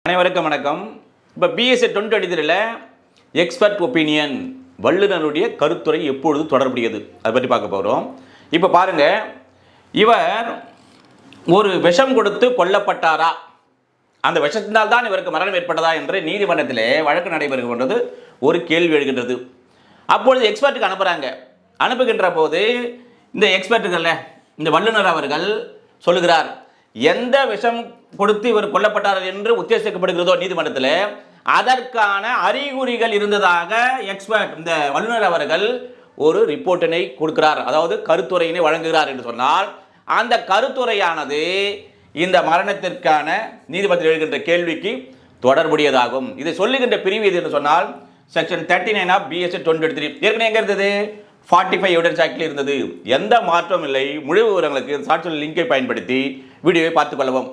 அனைவருக்கும் வணக்கம். இப்போ பிஎஸ்சி 2023 எக்ஸ்பர்ட் ஒப்பீனியன் வல்லுநருடைய கருத்துரை எப்பொழுது தொடர்புடையது அதை பற்றி பார்க்க போகிறோம். இப்போ பாருங்க, இவர் ஒரு விஷம் கொடுத்து கொல்லப்பட்டாரா, அந்த விஷத்தினால் தான் இவருக்கு மரணம் ஏற்பட்டதா என்று நீதிமன்றத்தில் வழக்கு நடைபெறுகின்றது. ஒரு கேள்வி எழுகின்றது. அப்பொழுது எக்ஸ்பர்ட்டுக்கு அனுப்புகிறாங்க. அனுப்புகின்ற போது இந்த எக்ஸ்பர்ட்டுகள், இந்த வல்லுநர் அவர்கள் சொல்லுகிறார், எந்த விஷம் கொடுத்து இவர் கொல்லப்பட்டார் என்று உத்தேசிக்கப்படுகிறதோ நீதிமன்றத்தில் அதற்கான அறிகுறிகள் இருந்ததாக எக்ஸ்பர்ட், இந்த வல்லுநர் அவர்கள் ஒரு ரிப்போர்ட்டினை கொடுக்கிறார், அதாவது கருத்துரையினை வழங்குகிறார் என்று சொன்னால் அந்த கருத்துரையானது இந்த மரணத்திற்கான நீதிமன்றத்தில் எழுகின்ற கேள்விக்கு தொடர்புடையதாகும். இதை சொல்லுகின்ற பிரிவு எது என்று சொன்னால் செக்ஷன் 39 ஆஃப் பிஎஸ்சி 2023. ஏற்கனவே எங்கே இருந்தது? 45 எவிடன்ஸ் ஆக்டில் இருந்தது. எந்த மாற்றம் இல்லை. முழு விவரங்களுக்கு சாட்சியின் லிங்கை பயன்படுத்தி வீடியோவை பார்த்துக் கொள்ளவும்.